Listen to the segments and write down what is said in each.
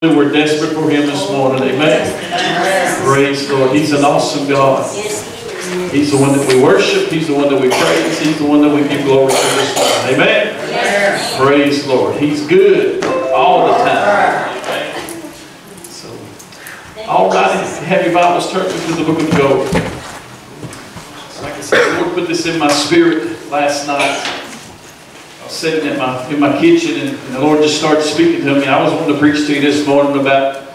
We're desperate for Him this morning. Amen. Praise the Lord. He's an awesome God. He's the one that we worship. He's the one that we praise. He's the one that we give glory to this morning. Amen. Praise the Lord. He's good all the time. So, all right. If you have your Bibles, turn to the book of Job. Like I said, the Lord put this in my spirit last night. I was sitting in my kitchen, and the Lord just started speaking to me. I was wanting to preach to you this morning about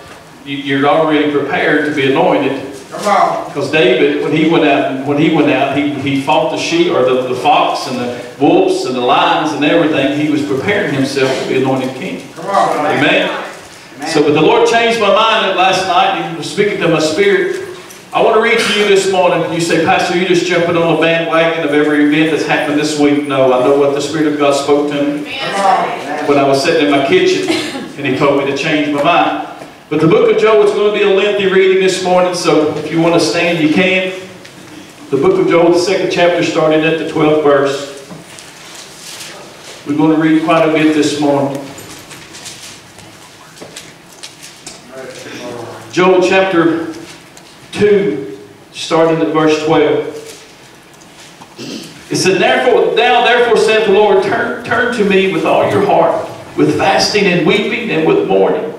you're already prepared to be anointed. Come on. Because David, when he went out, he fought the sheep or the fox and the wolves and the lions and everything. He was preparing himself to be anointed king. Come on. Amen. Amen. So, but the Lord changed my mind last night, and He was speaking to my spirit. I want to read to you this morning. You say, Pastor, you're just jumping on the bandwagon of every event that's happened this week. No, I know what the Spirit of God spoke to me when I was sitting in my kitchen, and He told me to change my mind. But the book of Job is going to be a lengthy reading this morning, so if you want to stand, you can. The book of Job, the 2nd chapter, starting at the 12th verse. We're going to read quite a bit this morning. Job chapter 2, starting at verse 12. It said, Now therefore saith the Lord, turn to me with all your heart, with fasting and weeping and with mourning.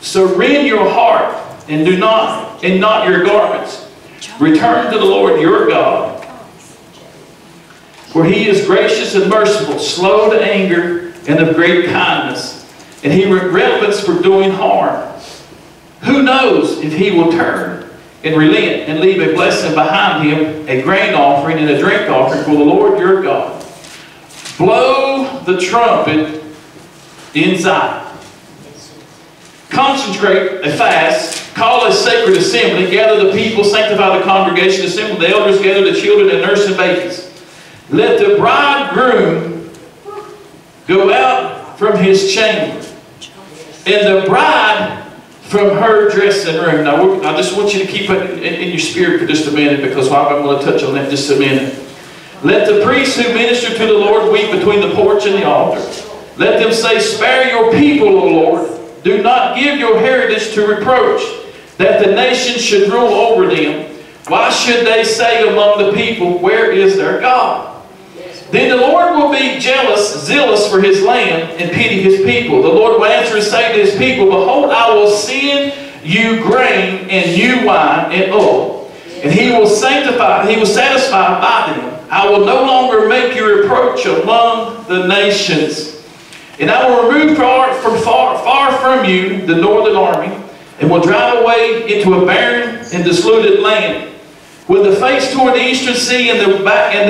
So rend your heart and not your garments. Return to the Lord your God. For He is gracious and merciful, slow to anger, and of great kindness. And He relents for doing harm. Who knows if He will turn and relent and leave a blessing behind Him, a grain offering and a drink offering for the Lord your God. Blow the trumpet in Zion. Consecrate a fast, call a sacred assembly, gather the people, sanctify the congregation, assemble the elders, gather the children and nursing babies. Let the bridegroom go out from his chamber, and the bride from her dressing room. Now, I just want you to keep it in your spirit for just a minute, because I'm going to touch on that in just a minute. Let the priests who minister to the Lord weep between the porch and the altar. Let them say, Spare your people, O Lord. Do not give your heritage to reproach, that the nations should rule over them. Why should they say among the people, Where is their God? Then the Lord will be zealous for His land, and pity His people. The Lord will answer and say to His people, Behold, I will send you grain and new wine and oil, and He will satisfy by them. I will no longer make you reproach among the nations. And I will remove far from you the northern army, and will drive away into a barren and disluted land. With the face toward the eastern sea and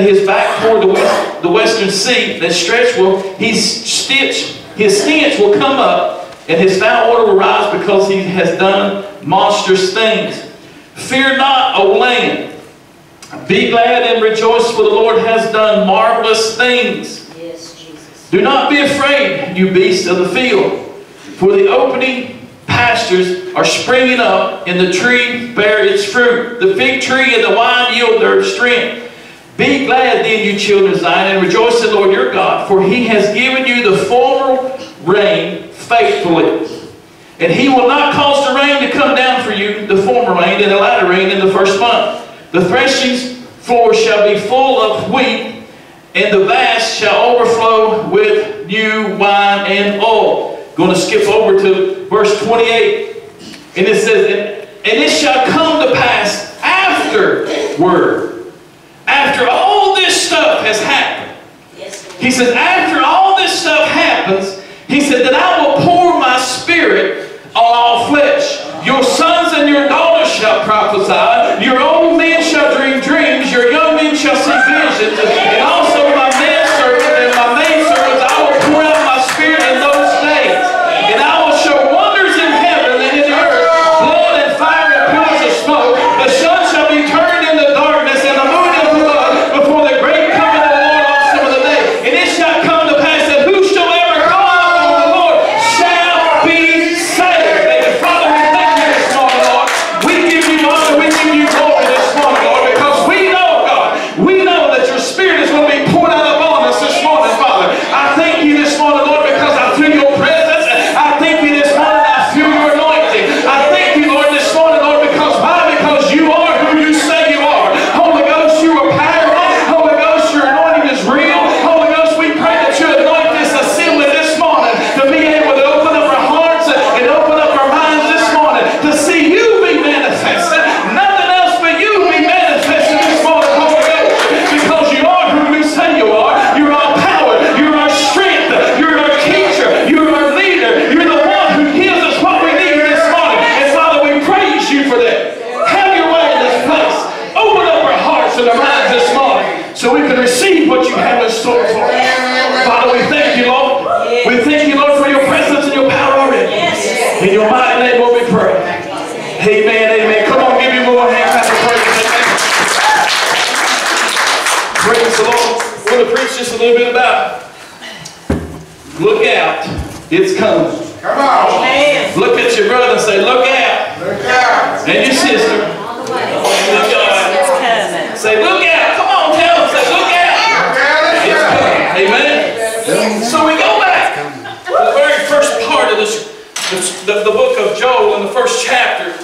his back toward the western sea that stretch his stench will come up, and his foul odor will rise, because he has done monstrous things. Fear not, O land. Be glad and rejoice, for the Lord has done marvelous things. Yes, Jesus. Do not be afraid, you beasts of the field, for the opening pastures are springing up, and the tree bear its fruit. The fig tree and the wine yield their strength. Be glad then, you children of Zion, and rejoice in the Lord your God, for He has given you the former rain faithfully. And He will not cause the rain to come down for you, the former rain and the latter rain in the first month. The threshing floor shall be full of wheat, and the vats shall overflow with new wine and oil. Going to skip over to verse 28. And it says, And it shall come to pass afterward, after all this stuff has happened. He says, after all this stuff happens, He said, that I will pour my Spirit on all flesh. Your sons and your daughters shall prophesy. Your old men shall dream dreams. Your young men shall see visions. And also my manservants and my maidservants, I will pour out my Spirit in those days. And I will show wonders in heaven and in the earth, blood and fire and pillars of smoke. The sun shall be turned into darkness, and the moon into blood, before the great coming of the Lord also of the day. And it shall come to pass that whosoever call out on the Lord shall be your mighty name will be praised. Amen, amen. Come on, give me more hand clap of praise. Amen. Praise the Lord. We're going to preach just a little bit about it. Look out. It's coming. Come on. Amen. Look at your brother and say, look out. Look out. And your sister. Look out. Say, look out. Come on, tell them. Say, look out. It's coming. Amen. So we go back to the very first part of this, the book of Joel in the first chapter.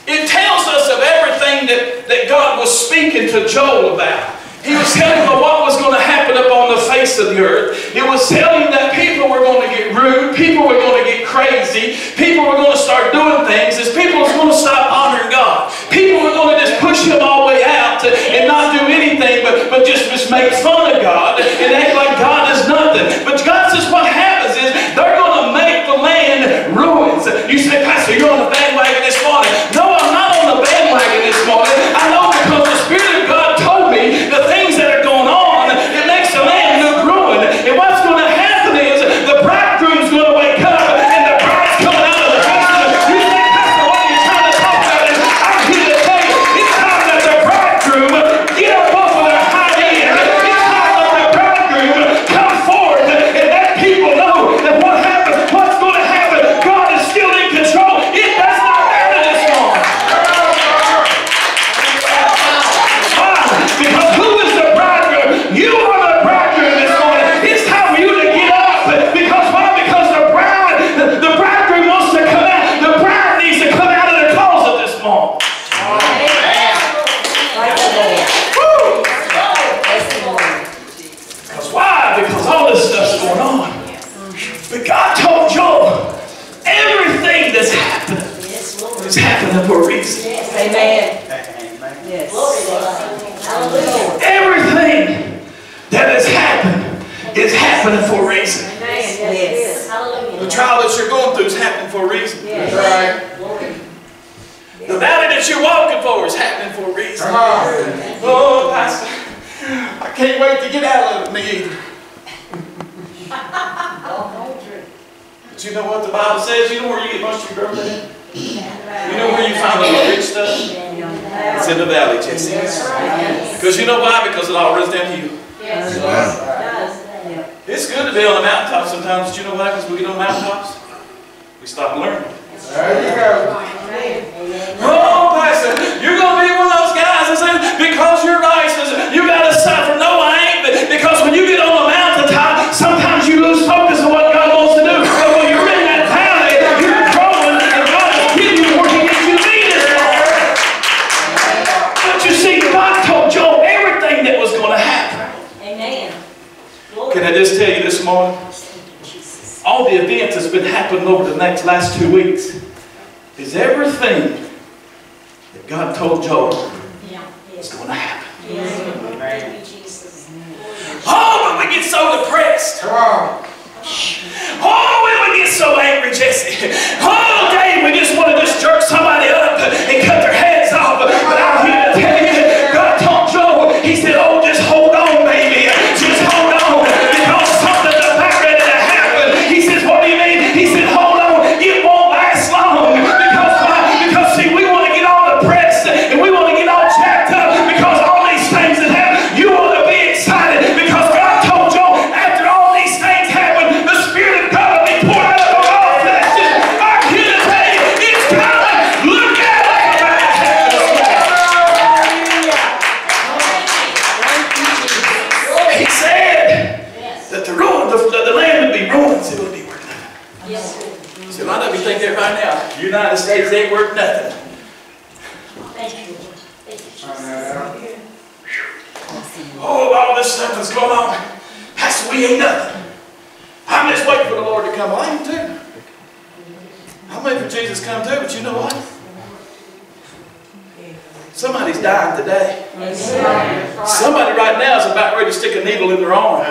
It tells us of everything that God was speaking to Joel about. He was telling him what was going to happen up on the face of the earth. It was telling him that people were going to get rude, people were going to get crazy, people were going to start doing things, as people were going to stop honoring God. People were going to just push him all the way out and not do anything but just make fun of God and act like God is nothing. But God says what happens is they're going to make the land ruins. You say, Pastor, you're on the bandwagon this morning. No, I'm not on the bandwagon this morning. I know because the Spirit of God told me the things that are going on, it makes the land look ruined. And what's going to happen is the bridegroom's going to wake up and the bride's coming out of the basement. You say, Pastor, what are you trying to talk about? I'm here to tell you, it's time that the bridegroom get up off of their high end. It's time that the bridegroom come forth and let people know that what happened, what's going to happen. God is still in control. It does not matter this morning. Because who is the bridegroom? You are the bridegroom this morning. It's time for you to get up. Because why? Because the bridegroom wants to come out. The bride needs to come out of the closet this morning. Because why? Because all this stuff's going on. But God told Joel, everything that's happening is happening for a reason. Amen. Yes. Everything that has happened is happening for a reason. Yes. The trial that you're going through is happening for a reason. That's right. The valley that you're walking for is happening for a reason. Come on. Oh, Pastor, I can't wait to get out of it, me either. But you know what the Bible says? You know where you get most of your growth in? You know where you find all the rich stuff? It's in the valley, Jesse. Because you know why? Because it all runs down to you. It's good to be on the mountaintop sometimes, but you know why? Because we get on the mountaintops, we stop learning. There you go. Oh, Pastor, you're going to be one of those guys that says, because you're righteous, you got to suffer. No, I ain't. Because when you get on the mountaintop, sometimes you lose focus on what God wants to do. But when you're in that valley, you're growing, and God is getting you where He needs you to be this morning. But you see, God told Job everything that was going to happen. Amen. Can I just tell you this morning? All the events that's been happening over the last 2 weeks is everything that God told Job is going to happen. Oh, but we get so depressed. Come on. Oh, when we get so angry, Jesse. Oh, Dave, we just want to just jerk somebody up and cut their heads off. But I'm here to tell you, God told Job, He said, oh, just hold on, baby. Just hold on. Because something's about ready to happen. He says, what do you mean? He said, hold on. It won't last long. Because why? Because, see, we want to get all depressed and we want to get all jacked up because all these things that happen. You want to be excited because God told Job, after all these things happen, the Spirit of God will be poured out of all flesh. I'm here to tell you, it's coming. Look at it. He said that the land would be ruined. It would be worth nothing. So a lot of you think that right now, the United States ain't worth nothing. Oh, all this stuff that's going on. Pastor, we ain't nothing. I'm just waiting for the Lord to come. Well, I am too. I'm waiting for Jesus to come too, but you know what? Somebody's dying today. Somebody right now is about ready to stick a needle in their arm.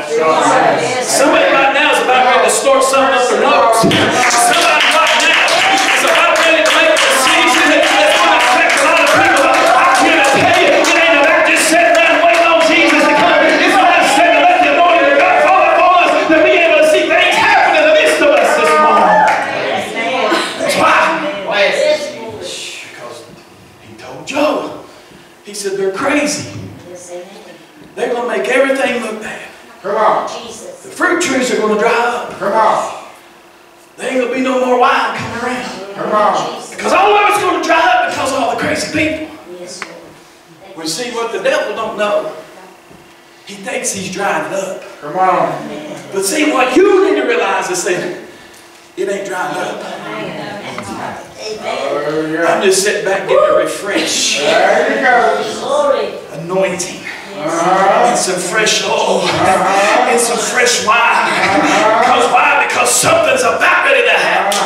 Somebody right now is about ready to snort something up their nose. Somebody right now is about ready to make a decision that's going to affect a lot of people. I'm here to tell you, it ain't about just sitting around waiting on Jesus to come. It's about sitting and let the anointing of God fall upon us to be able to see things happen in the midst of us this morning. That's why said, they're crazy. Yes, amen. They're going to make everything look bad. Come on. Jesus. The fruit trees are going to dry up. Come on. There ain't going to be no more wine coming around. Come on. Because all of it's going to dry up because of all the crazy people. Yes, Lord. We see what the devil don't know. He thinks he's drying it up. Come on. But see, what you need to realize is that it ain't drying up. Amen. I'm just sitting back getting a refresh There you go. Glory. anointing. And some fresh oil. And some fresh wine. Because why? Because something's about ready to happen.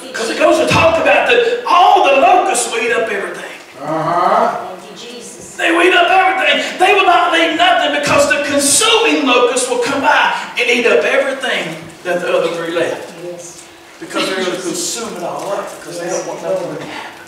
Because it goes to talk about that all the locusts will eat up everything. Thank you, Jesus. They will eat up everything. They will not leave nothing because the consuming locusts will come by and eat up everything that the other three left. Yes. Because they're going to consume it all up because they don't want nothing to happen.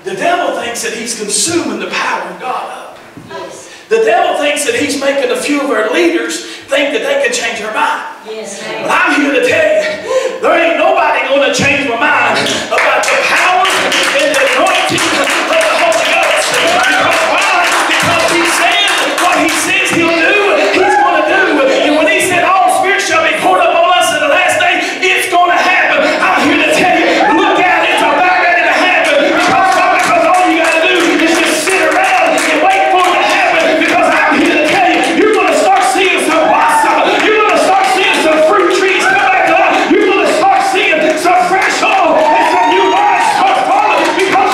The devil thinks that he's consuming the power of God up. Yes. The devil thinks that he's making a few of our leaders think that they can change our mind. Yes. But I'm here to tell you, there ain't nobody going to change my mind about the power and the anointing of the Holy Ghost. Because why? Because he said what he says he'll do, he's going to do. And when he said all spirits shall be poured up on us in the last day, it's going to happen. I'm here to tell you, look out, it's about ready to happen. Because all you got to do is just sit around and wait for it to happen. Because I'm here to tell you, you're going to start seeing some blossom. You're going to start seeing some fruit trees come back up. You're going to start seeing some fresh oil and some new wine start falling. Because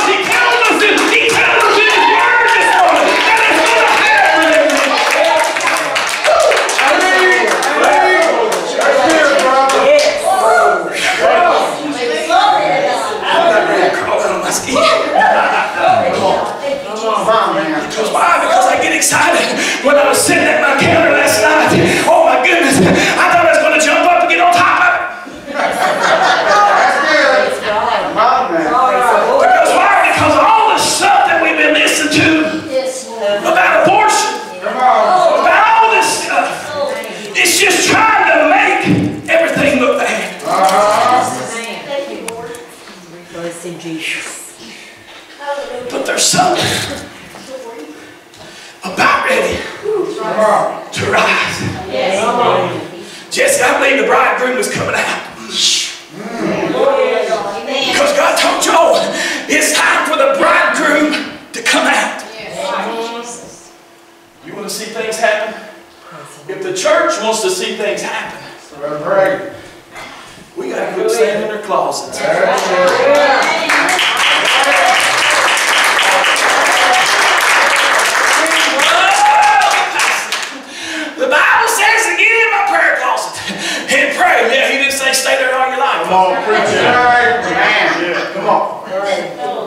he tells us in his word this morning that it's going to happen. Crawling on my skin. Because why? Because I get excited. When I was sitting at my counter last night, oh my goodness, I thought I was going to jump up and get on top of it. Because why? Because of all the stuff that we've been listening to about abortion, about all this stuff, it's just trying to make everything look bad. But there's something about ready to rise. Jesse, I believe the bridegroom is coming out. Because God told Joel, it's time for the bridegroom to come out. You want to see things happen? If the church wants to see things happen, we got to quit staying in their closets. The Bible says to get in my prayer closet and pray. Yeah, he didn't say stay there all your life. Come on, preacher. Come on.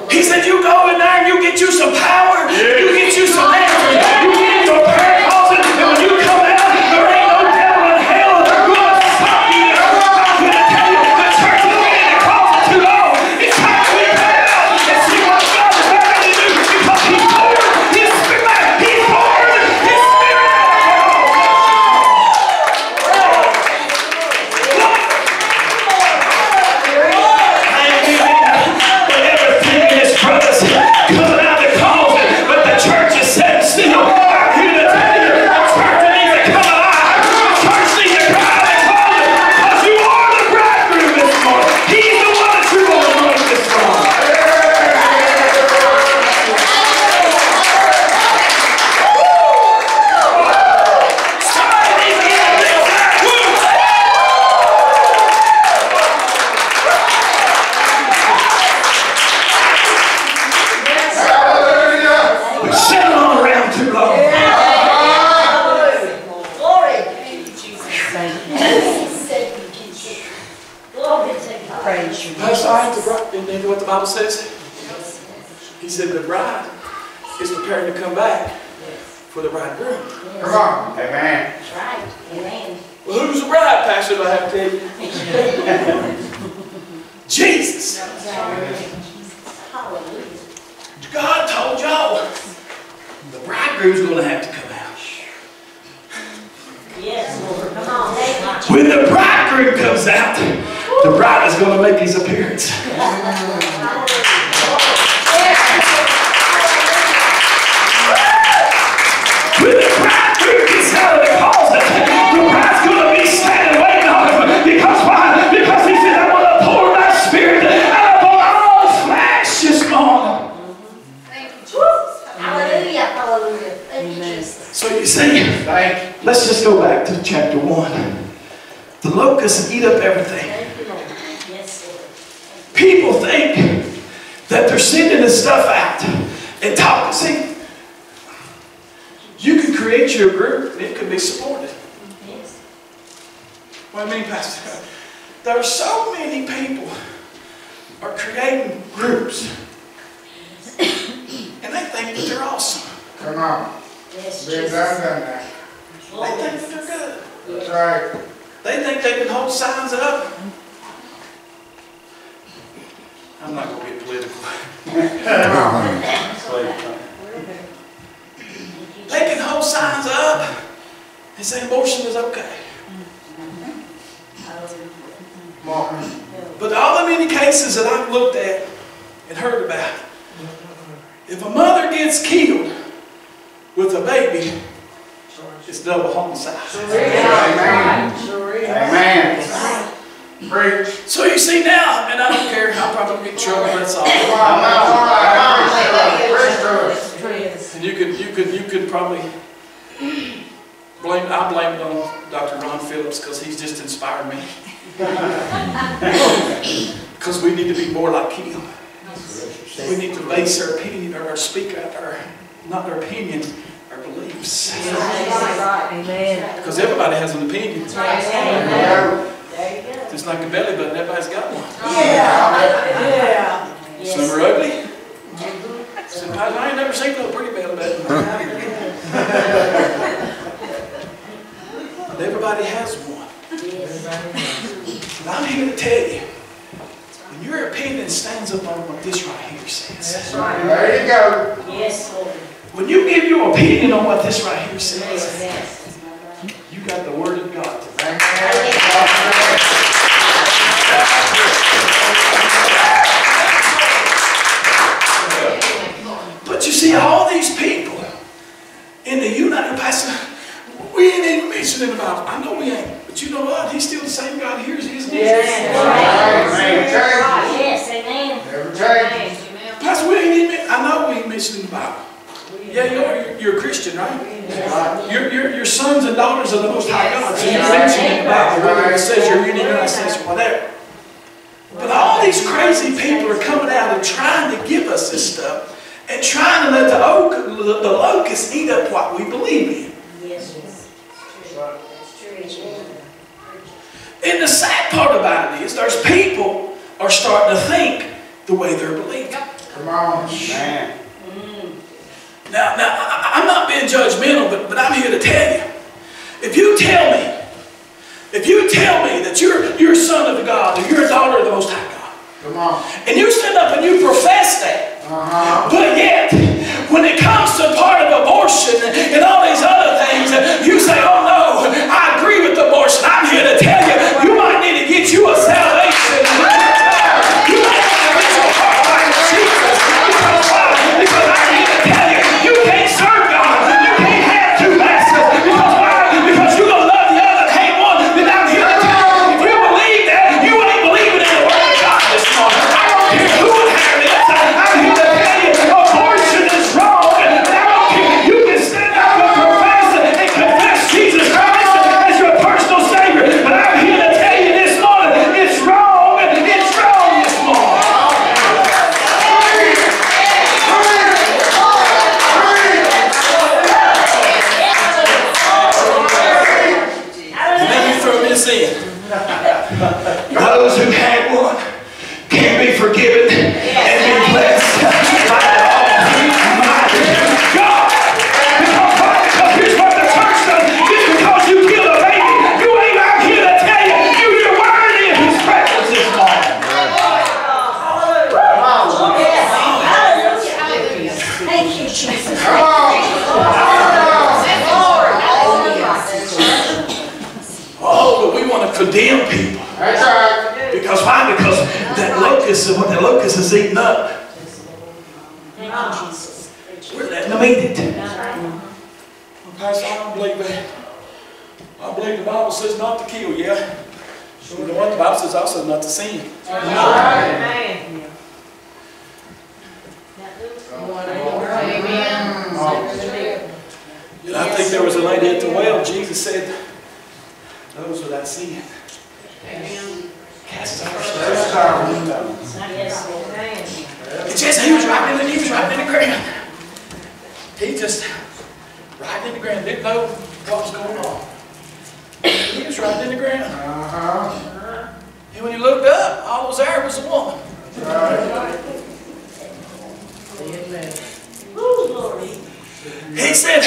He said you go in there and you get you some power, you get you some answers, you get your prayer closet, and when you come out, there ain't no devil in hell going to stop you. I'm going to tell you, the church has been in the closet too long. It's time to come out and see what God is ready to do because He poured His Spirit. He poured His Spirit out. Brothers coming out of the closet, but the church is set still. I'm here to tell you, the church needs to come alive. The church needs to come out of the closet because you are the bridegroom this morning. He's the one that you want to anoint this morning. Somebody needs to get this back. We're sitting on around too long. Glory. That's all right. You know what the Bible says? He said the bride is preparing to come back for the bridegroom. Come on. Amen. That's right. Amen. Well, who's the bride, Pastor? Do I have to tell you? Jesus. Hallelujah. God told y'all the bridegroom's going to have to come out. Yes, Lord. Come on. When the bridegroom comes out, The bride is going to make his appearance. When the bridegroom gets out of the closet, the bride's going to be standing waiting on him. Because why? Because he said, I'm going to pour my spirit out upon all flesh this morning. Thank you, Jesus. Hallelujah. Hallelujah. Thank you, Jesus. So you see, let's just go back to chapter 1. The locusts eat up everything. Thank you, Lord. Yes, Lord. People think that they're sending this stuff out and talking. See, you can create your group and it can be supported. Yes. What do you mean, Pastor? There are so many people are creating groups and they think that they're awesome. Come on. Yes, Been Jesus. done that. They think that they're good. That's right. They think they can hold signs up. I'm not going to get political. They can hold signs up and say abortion is okay. Come on. But all the many cases that I've looked at and heard about, if a mother gets killed with a baby, it's double homicide. Amen. Amen. Preach. So you see now, and I don't care, I'll probably get in trouble, that's all. Come on now. Preach to us. And you could probably blame, I blame it on Dr. Ron Phillips because he's just inspired me. Because we need to be more like him. We need to base our opinion, or speak our, not our opinion, our beliefs. Amen. Because everybody has an opinion. There you go. Just like a belly button, everybody's got one. Yeah. Some are ugly. Some, I ain't never seen no pretty belly button. But everybody has one. And I'm here to tell you, when your opinion stands up on what this right here says. There you go. Yes, Lord. When you give your opinion on what this right here says, Yes. you got the Word of God. But you see, all these people in the United Pastor, we ain't even mentioned in the Bible. I know we ain't. But you know what? He's still the same God here as he is in Yes. Amen. Yes, amen. Never change. Pastor, we ain't even, I know we ain't mentioned in the Bible. Yeah, you're a Christian, right? You're sons and daughters of the Most High God. So you're mentioned in the Bible, whether it says you're United States or whatever. But all these crazy people are coming out and trying to give us this stuff and trying to let the locusts eat up what we believe in. Yes, yes. That's true. And the sad part about it is there's people are starting to think the way they're believing. Come on. Man. Now, I'm not being judgmental, but I'm here to tell you. If you tell me that you're a son of God, or you're a daughter of the Most High God, Come on. and you stand up and you profess that, but yet, when it comes to part of abortion and all these other things, you say, oh no, I agree with abortion. I'm here to tell you, you might need to get you a salvation. You might need to get your heart right with Jesus. Because why? Because I'm here to tell you, you can't serve God. You can't have two masters. Because why? Because you're going to love the other and hate one. Then I'm here to tell you, if you believe that, you ain't believing in the Word of God this morning. I don't care who it is. I'm here to tell you, abortion is wrong. And I don't care. You can stand up and profess and confess Jesus Christ as your personal Savior. But I'm here to tell you this morning, it's wrong. It's wrong this morning. Let me throw this in. Those who had one can be forgiven and be blessed by the Almighty God. Because here's what the church does. Just because you kill a baby, you ain't out here to tell you you're worthy of His presence this morning. Thank you, Jesus. Come on. Oh, but we want to condemn people That's right. Because why? Because that locust, what that locust is eating up, we're letting them eat it. Pastor, I don't believe that. I believe the Bible says not to kill, yeah. Sure. The one the Bible says also not to sin. Amen. I think there was a lady at the well. Jesus said, those without sin. Cast our stones. It says he was right in the ground. He just right in the ground. Didn't know what was going on. He was right in the ground. And when he looked up, all that was there was a woman. He said,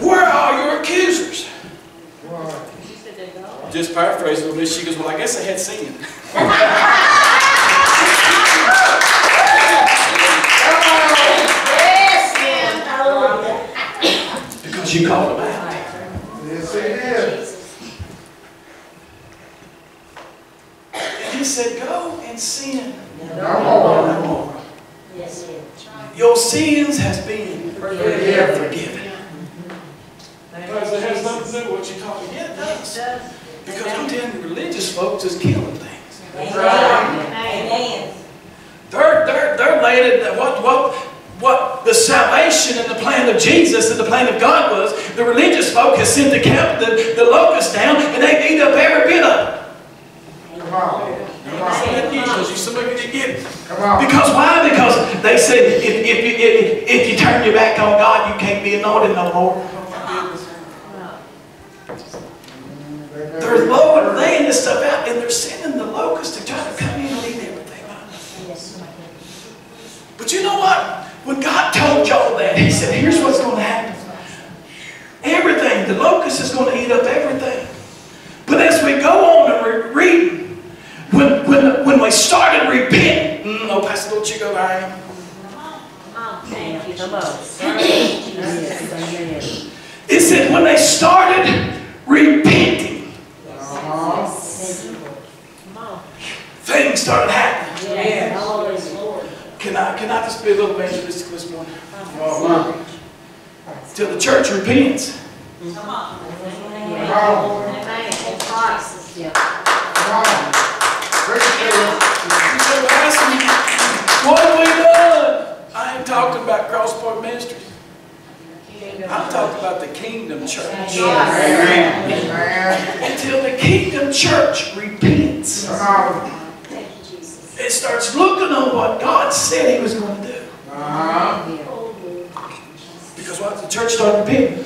where are your accusers? Just paraphrasing a little bit, she goes, well, I guess they had sinned. Because you called them out. Yes, he did. And he said, go and sin. No more. No more. Yes, Your sins has been Forgiven. forgiven. Because it has nothing to do with what you call it. Yeah, it does. Because I'm telling you, religious folks is killing things. Amen. They're laying it, what the salvation and the plan of Jesus and the plan of God was. The religious folk has sent the locusts down, and they eat up every bit of it. Come on. Because you somebody didn't get it. Come on. Because why? Because they said if you turn your back on God, you can't be anointed no more. They're laying this stuff out, and they're sending the locusts to try to come in and eat everything. But you know what? When God told y'all that, He said, here's what's going to happen. Everything, the locust is going to eat up everything. But as we go on and read, when we started repenting, oh, Pastor Little Chico, I am. Thank you. It said when they started repenting, things started happening. Can I just be a little evangelistic this morning? Till the church repents. Come on. What have we done? I ain't talking about Cross-Point Ministries. I'm talking about the Kingdom Church. Until the Kingdom Church repents. It starts looking on what God said He was going to do. Because what the church started repenting.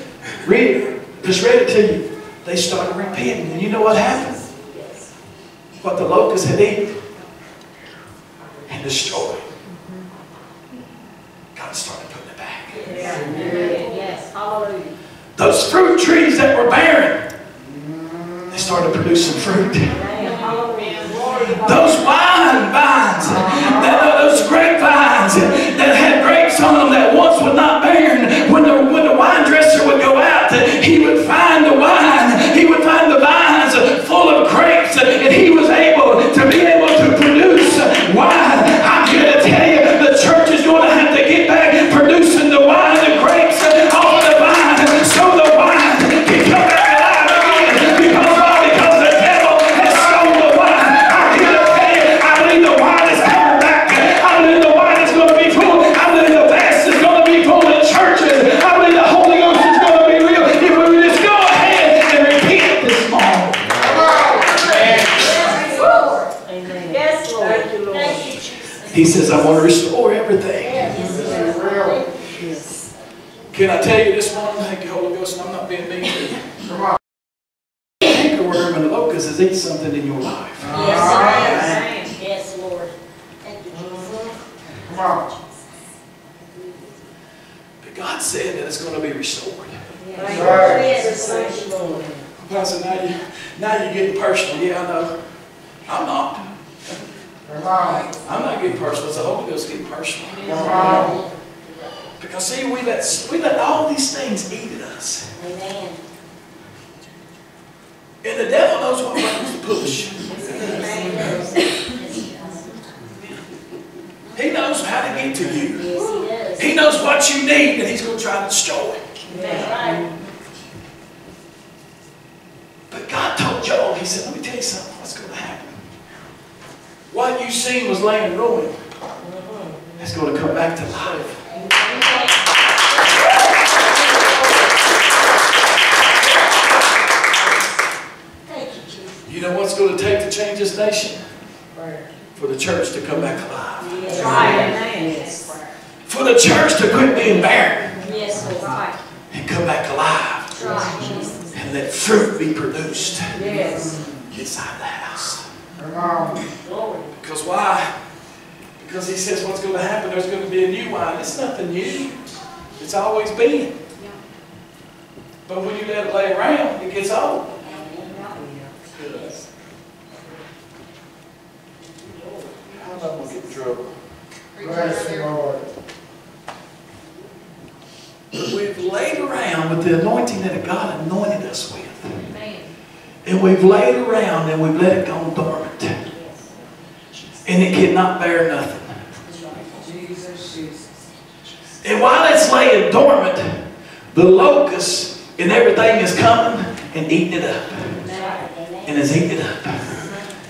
Just read it to you. They started repenting. And you know what happened? What the locusts had eaten and destroyed. God started putting it back. Yes, hallelujah. Those fruit trees that were barren, they started producing fruit. Those wine vines, those grapevines that had grapes on them that once were not barren, when the wine dresser would go out, he would find the wine, he would find the vines full of grapes, and he was able to produce wine. I'm here to tell you, the church is going to have to get back producing the wine, the grapes off of the vine, so the wine can come back alive again. Because why? Because the devil has stolen the wine. I'm here to tell you, I believe the wine is coming back. I believe the wine is going to be full. I believe the vast is going to be full in churches. I believe the Holy Ghost is going to be real. If we would just go ahead and repent this morning. Yes, Lord. Thank you, Jesus. He says, I want to restore everything. Can I tell you this morning? Thank you, Holy Ghost, and I'm not being mean to you. Come on. The cankerworm and the locust has eaten something in your life. Yes, yes, Lord. Thank you, Jesus. Come on. But God said that it's going to be restored. Yes, thank you, Lord. Pastor, now you're getting personal. Yeah, I know. I'm not. Come on. I'm not getting personal. It's the Holy Ghost getting personal. Come on. Because see, we let all these things eat at us. Amen. And the devil knows what buttons to push. Amen. gave to you. Yes, He does. He knows what you need, and He's going to try to destroy it. That's right. But God told Joel, He said, let me tell you something, what's going to happen. What you seen was laying ruined. It's going to come back to life. You know what's going to take to change this nation? For the church to come back alive. That's right. For the church to quit being barren. Yes, that's right. And come back alive. That's right, Jesus. And let fruit be produced. Yes. Inside the house. Because why? Because He says what's going to happen, there's going to be a new wine. It's nothing new. It's always been. But when you let it lay around, it gets old. How am I going to get in trouble? Bless you, Lord. We've laid around with the anointing that God anointed us with. And we've laid around and we've let it go dormant. And it cannot bear nothing. And while it's laying dormant, the locust and everything is coming and eating it up. And is eating it up.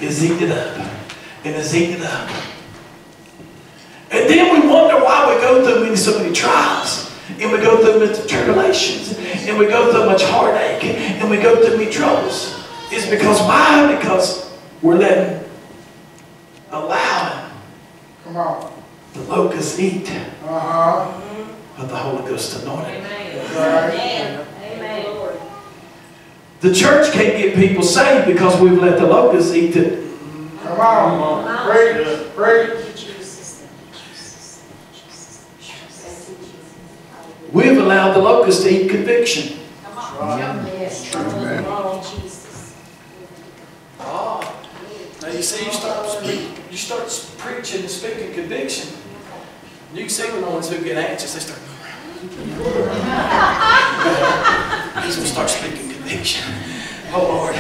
Is eating it up. And is eating it up. And then we wonder why we go through so many trials. And we go through many tribulations. And we go through much heartache. And we go through many troubles. It's because why? Because we're allowing Come on. the locusts eat. But the Holy Ghost anointed. Amen. Amen. Lord. The church can't get people saved because we've let the locusts eat it. Come on. Preach. Preach. We've allowed the locusts to eat conviction. Yes. Amen. Jesus. Oh, now you see, you start preaching and speaking conviction. You can see when the ones who get anxious, they start moving around. He's going to start speaking conviction. Oh Lord,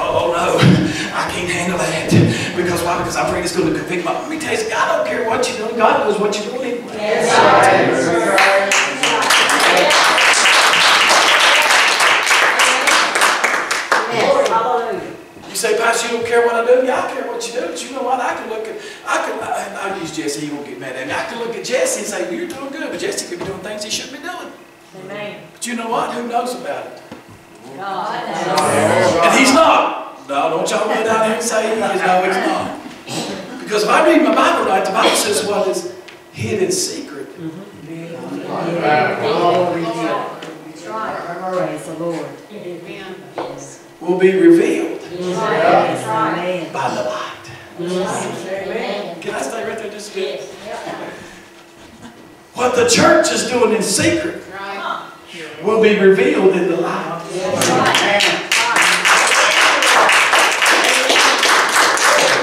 oh no, I can't handle that. Because why? Because I'm afraid it's going to convict my. Let me tell you, God don't care what you're doing. God knows what you're doing anyway. You say, Pastor, you don't care what I do? Yeah, I care what you do. But you know what? I can look at, I'll use Jesse, he won't get mad at me. I can look at Jesse and say, well, you're doing good. But Jesse could be doing things he shouldn't be doing. Amen. But you know what? Who knows about it? God. And he's not. No, don't y'all go down here and say he is. No, he's not. Because if I read my Bible right, the Bible says what is hid in secret. Praise the Lord. Will be revealed Right. by the light. Amen. Can I stay right there just a bit? What the church is doing in secret will be revealed in the light.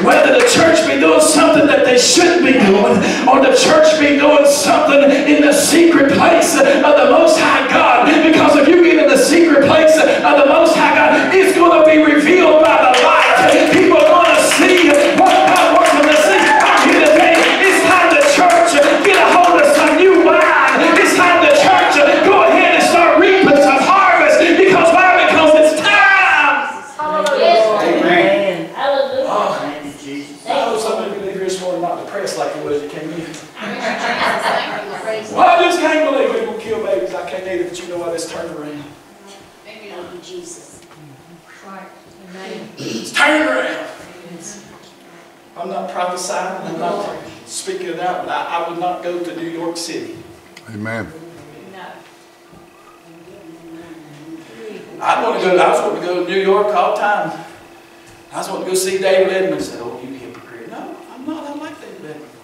Whether the church be doing something that they shouldn't be doing, or the church be doing something in the secret place of the Most High God. Because if you get in the secret place of the Most High God, it's going to be revealed by the light. People are going to see what God wants them to see. I'm here today. It's time the church get a hold of some new wine. It's time the church go ahead and start reaping some harvest. Because why? Because it's time. Amen. Hallelujah. I hope some of you leave here this morning not depressed like you was you came in. Well, I just can't believe we're going to kill babies. I can't either, but you know what? It's turned around. Thank you, Jesus. Right. Amen. It's turned around. I'm not prophesying. I'm not speaking it out, but I would not go to New York City. Amen. No. I was wanting to go to New York all the time. I was wanting to go see David Edmonds. I said, oh, you hypocrite. No, I'm not. I like David Edmonds.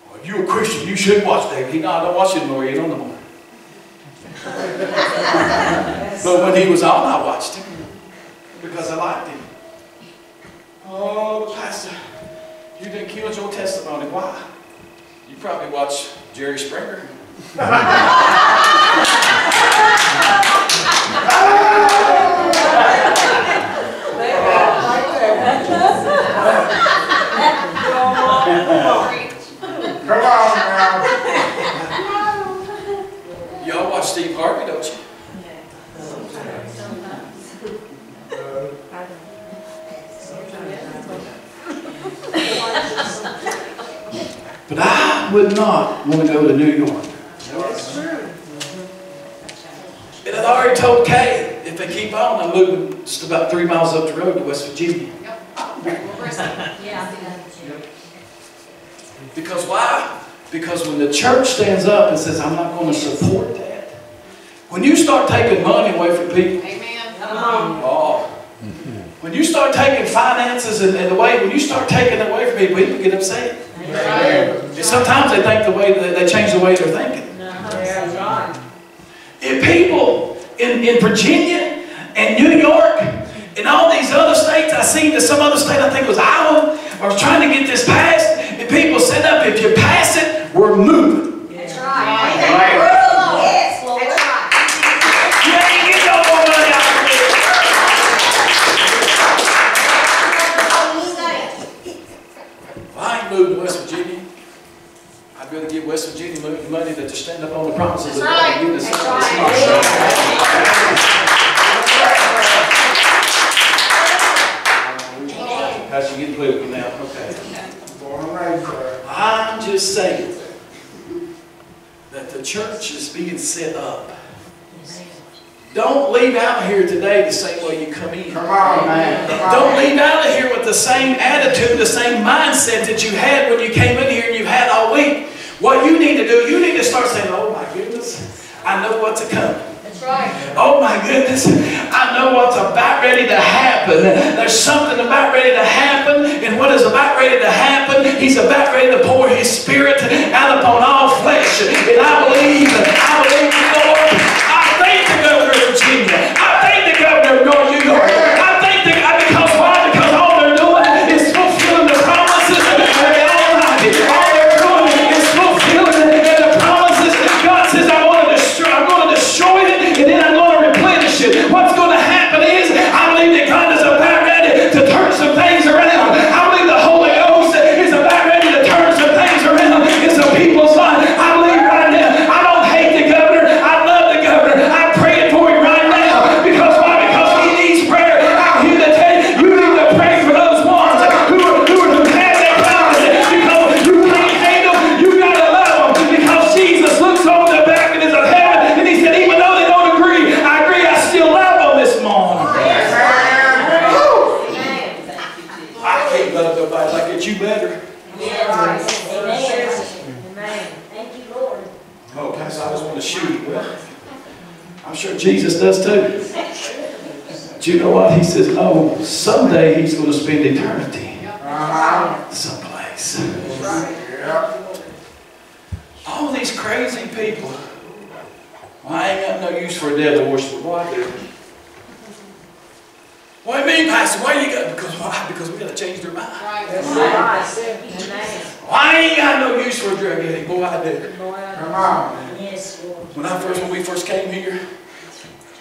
Well, if you're a Christian, you should watch David. No, I don't watch him anymore. He ain't on no more. But when he was on, I watched him because I liked him. Oh, Pastor, you didn't kill your testimony. Why? You probably watch Jerry Springer. Come on, man. I would not want to go to New York. That's true. And I'd already told Kay, if they keep on, I'm moving just about 3 miles up the road to West Virginia. Because why? Because when the church stands up and says, I'm not going to support that. When you start taking money away from people. Amen. Oh. When you start taking finances and away, when you start taking it away from people, people get upset. And sometimes they think the way they change the way they're thinking. If people in Virginia and New York and all these other states, I seen that some other state, I think it was Iowa, are trying to get this passed, and people said up, if you pass it, we're moving. That's right. Yes, Lord. That's right. You ain't get no more money out of it. Well, I ain't moving to West Virginia. I'd rather give West Virginia money than to stand up on the promises of God and give us. How's you get political now? Okay. I'm just saying that the church is being set up. Don't leave out here today the same way you come in. Come on, man. Don't leave out of here with the same attitude, the same mindset that you had when you came in here and you've had all week. What you need to do, you need to start saying, oh my goodness, I know what's to come. That's right. Oh my goodness, I know what's about ready to happen. There's something about ready to happen, and what is about ready to happen, He's about ready to pour His Spirit out upon all flesh. And I believe, Lord, I thank the governor of Virginia. I thank the governor of North New York. I thank because why? Because all they're doing is fulfilling the promises of the Almighty. All they're doing is fulfilling the promises. God says, I'm going to destroy it, and then I'm going to replenish it. What's going to happen is, I believe that God is about ready to turn some things around. I believe the Holy Ghost is about ready to turn some things around in some people's lives. I believe right now, I don't hate the governor. I love the governor. I'm praying for him right now. Because why? Because he needs prayer. I'm here to tell you, you need to pray for those ones who have their promises. Because you can't hate them, you got to love them. Because Jesus looks over the back of his heaven and He said, even though they don't agree, I still love them this morning. I can't love nobody like that. You better. Amen. Thank you, Lord. Oh, Pastor, I just want to shoot. Well, I'm sure Jesus does too. But you know what? He says, no, someday He's going to spend eternity someplace. All these crazy people. Well, I ain't got no use for a devil worshiper. Boy, I do. What do you mean, Pastor? Why you got? Because why? Because we got to change their mind. Well, I ain't got no use for a drug addict. Boy, I do. Come on. Yes, Lord. When we first came here,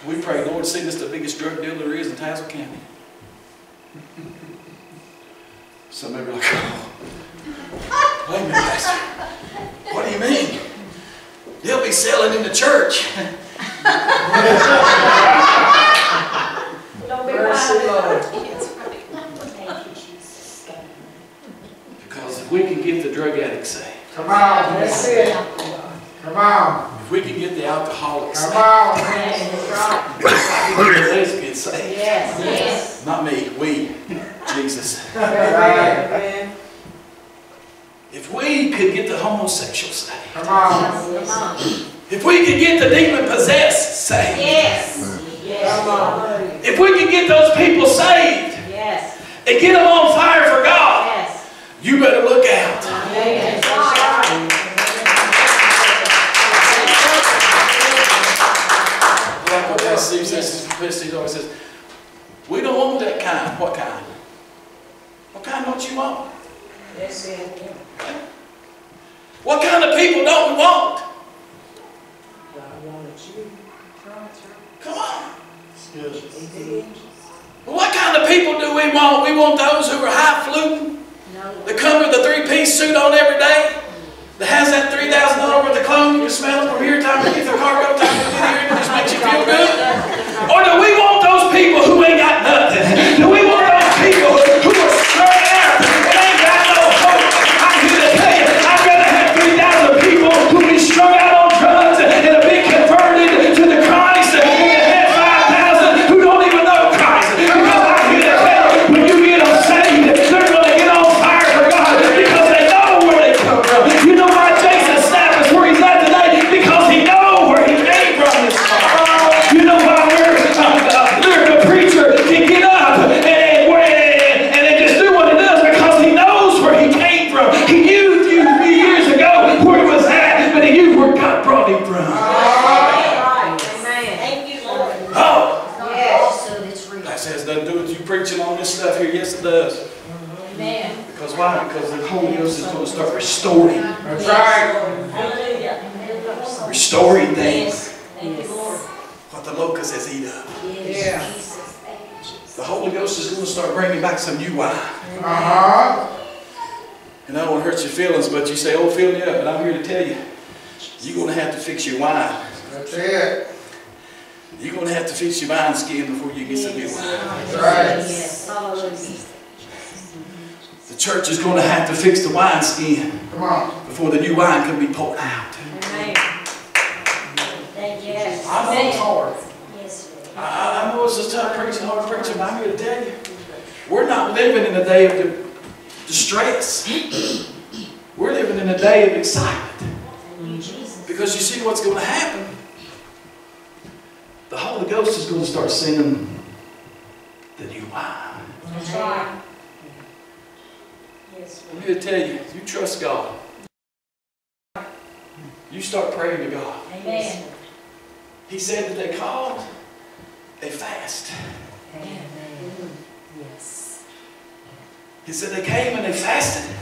we prayed, Lord, send us the biggest drug dealer there is in Tazewell County. Some of you are like, oh, wait a minute, Pastor. What do you mean? They'll be selling in the church. Don't be wild. Because if we can get the drug addicts saved, Come on. That's it. Come on. if we can get the alcoholics Come saved, on. if we can get the lesbians saved, Yes. not me, we, Jesus. Amen. If we could get the homosexuals saved, Come on. Come on. if we could get the demon-possessed saved, Yes. Yes. Come on. if we could get those people saved Yes. and get them on fire for God, Yes. you better look out. Yes. Like what Pastor Steve says, Pastor Steve always says, we don't want that kind. What kind? What kind don't you want? Yes, it. What kind of people don't we want? Come on. What kind of people do we want? We want those who are highfalutin, that come with a three-piece suit on every day, that has that $3,000 worth of cologne. You can smell it from here, time to get the cargo, time to get here, and it just makes you feel good. Or do we want those people who ain't got nothing? Do we want those people who are straight out and ain't got no hope? I'm here to tell you, I'd rather have $3,000 does. Amen. Because why? Because the Holy Ghost is going to start restoring. That's right. Hallelujah. Restoring things. Thank you, Lord. What the locust has eaten up. Yes. Jesus. Thank you, Jesus. The Holy Ghost is going to start bringing back some new wine. And I don't want to hurt your feelings, but you say, oh, fill me up. But I'm here to tell you, you're going to have to fix your wine. That's it. You're going to have to fix your wine skin before you get some new wine. That's right. Yes. Hallelujah. The church is going to have to fix the wine skin Come on. before the new wine can be poured out. Amen. Thank you. Yes. I know it's hard. Yes. I know it's a tough preaching, hard preaching, but I'm here to tell you, we're not living in a day of distress. We're living in a day of excitement. Because you see what's going to happen. The Holy Ghost is going to start sending the new wine. That's right. Yes. I'm here to tell you, you trust God. You start praying to God. Amen. He said that they called a fast. Amen. Yes. He said they came and they fasted.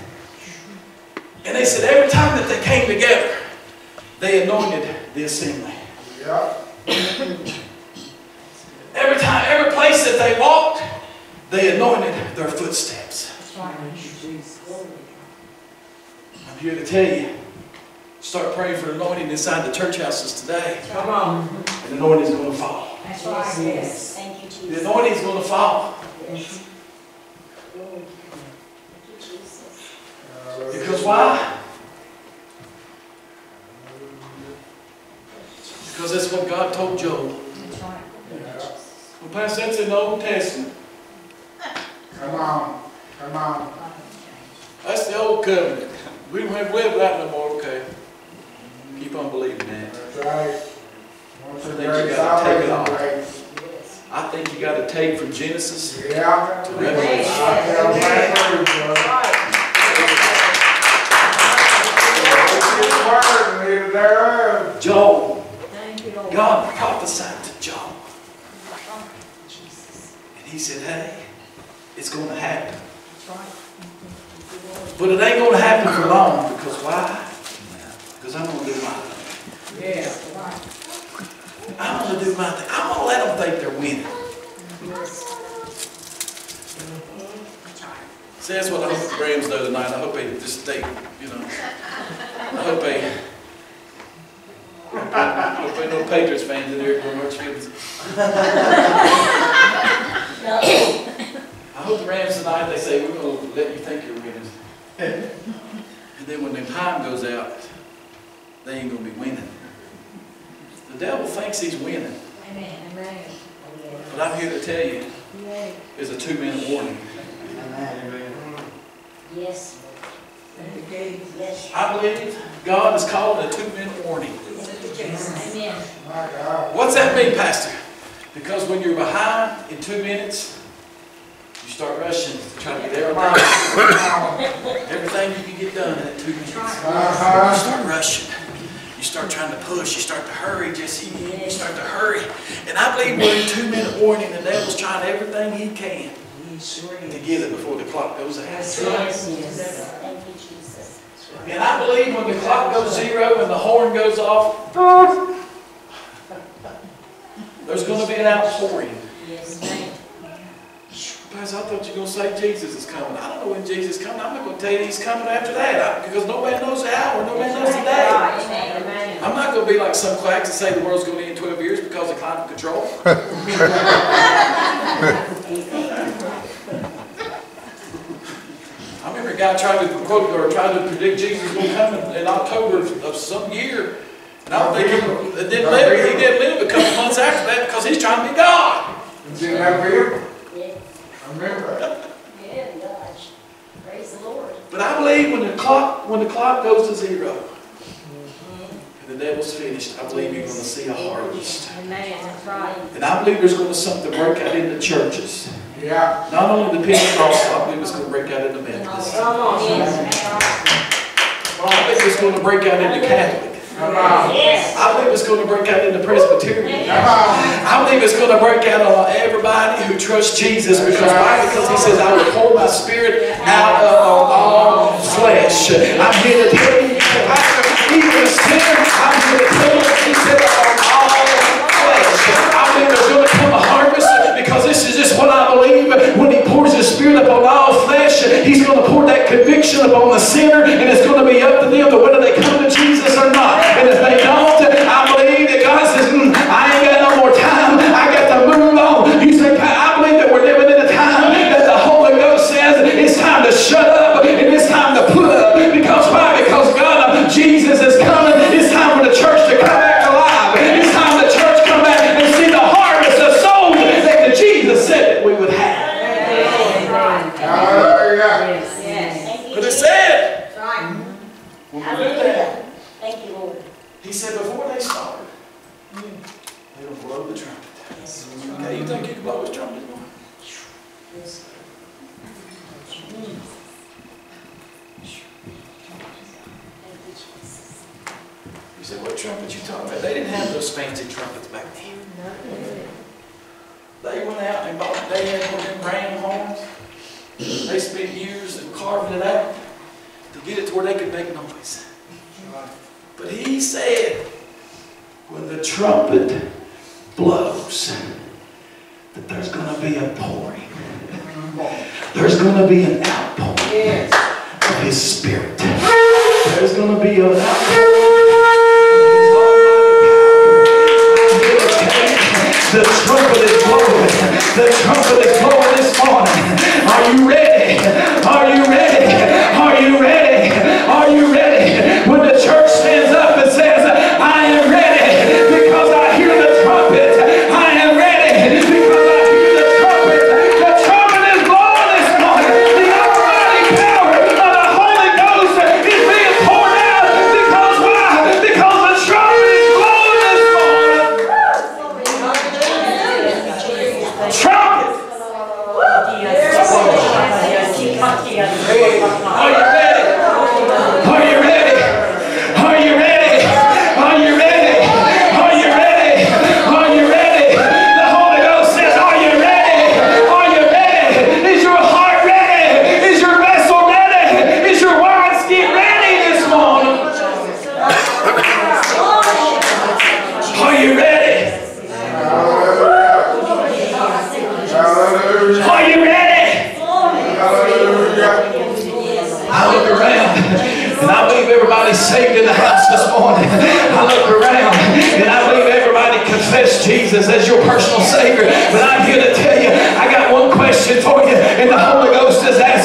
And they said every time that they came together, they anointed the assembly. Yeah. Every time, every place that they walked, they anointed their footsteps. That's right. I'm here to tell you, start praying for anointing inside the church houses today. Come on. And the anointing is going to fall. That's right. Yes. Thank you, Jesus. The anointing is going to fall. Yes. Thank you, Jesus. Because why? Because that's what God told Job. That's right. Well, Pastor, that's in the Old Testament. Come on. Come on. That's the old covenant. We don't have to live that no more. Okay. Keep on believing that. That's right. Once I a think you grace, gotta take it always a off. grace. I think you got to take from Genesis Yeah. to Revelation. I tell my word, brother. Leave it thereof. Job. Thank you, Lord. God prophesied to Job. And he said, hey, it's going to happen. That's right. But it ain't going to happen for long. Because why? Because I'm going to do my thing. Yeah. Right. I'm going to do my thing. I'm going to let them think they're winning. See, that's what I hope the Rams do tonight. I hope they just stay, you know. I hope they no Patriots fans in there for much feelings. I hope the Rams tonight, they say, we're going to let you think you're winners. And then when the time goes out, they ain't going to be winning. The devil thinks he's winning. Amen. Amen. But I'm here to tell you, there's a 2-minute warning. Yes. Yes. I believe God is calling a 2-minute warning. Amen. My God. What's that mean, Pastor? Because when you're behind in 2 minutes, you start rushing to try to get everything you can get done in 2 minutes. You start rushing. You start trying to push. You start to hurry, Jesse. You start to hurry. And I believe we're in 2-minute warning. The devil's trying everything he can to get it before the clock goes out. Yes. Yes. Thank you, Jesus. And I believe when the clock goes 0 and the horn goes off, there's going to be an outpouring. Yes. Amen. Pastor, I thought you were going to say Jesus is coming. I don't know when Jesus is coming. I'm not going to tell you he's coming after that because nobody knows the hour. Nobody knows the day. Amen. I'm not going to be like some quacks that say the world's going to end in 12 years because of climate control. I remember a guy tried to predict Jesus was going to come in October of some year. And I don't think he didn't live a couple months after that because he's trying to be God. Didn't have beer? Yeah. I remember that. Yeah, gosh. Praise the Lord. But I believe when the clock goes to 0 and the devil's finished, I believe you're going to see a harvest. Amen. That's right. And I believe there's going to something break out in the churches. Yeah. Not only the Pentecostal, I believe it's going to break out in the Methodist. Come on. Yes. I think it's going to break out in the Catholic. I believe it's going to break out in the Presbyterian. I believe it's going to break out on everybody who trusts Jesus. Because why? Because he says, I will pour my spirit out of all flesh. I'm here to tell you, even a sinner, I'm here to tell you, he said, on all flesh. I believe there's going to come a harvest, because this is just what I believe. When he pours his spirit upon all flesh, he's going to pour that conviction upon the sinner, and it's going to be up to them to whether they come to Jesus or not. And if they don't, I believe that God says, I ain't got no more time. I got to move on. You say, I believe that we're living in a time that the Holy Ghost says it's time to shut up and it's time to put up. Because why? Because God, Jesus is coming. It's time for the church to come back alive. It's time the church come back and see the harvest of souls that Jesus said that we would have. But it said, when we do that, Thank you, Lord. he said before they started, they will blow the trumpet. Okay, you think you can blow his trumpet? You said, what trumpet you talking about? They didn't have those fancy trumpets back then. They went out and bought, they had one of them ram horns. They spent years carving it out to get it to where they could make noise. But he said, when the trumpet blows, that there's going to be a pouring. There's going to be an outpouring of his spirit. There's going to be an outpouring of his almighty power. The trumpet is blowing. The trumpet is blowing this morning. Are you ready? Are you ready? Are you ready? Are you ready? When the church stands up and says, I am ready because I hear the trumpet. I am ready because I hear the trumpet. The trumpet is blowing this morning. The almighty power of the Holy Ghost is being poured out. Because why? Because the trumpet is blowing this morning. Trumpet. Are you ready? Are you ready? Are you ready? Are you ready? Are you ready? Are you ready? The Holy Ghost says, are you ready? Are you ready? Is your heart ready? Is your vessel ready? Is your wineskin ready this morning? Are you ready? Are you ready? I look around and I believe everybody's saved in the house this morning. I look around and I believe everybody confessed Jesus as your personal Savior. But I'm here to tell you, I got one question for you, and the Holy Ghost is asking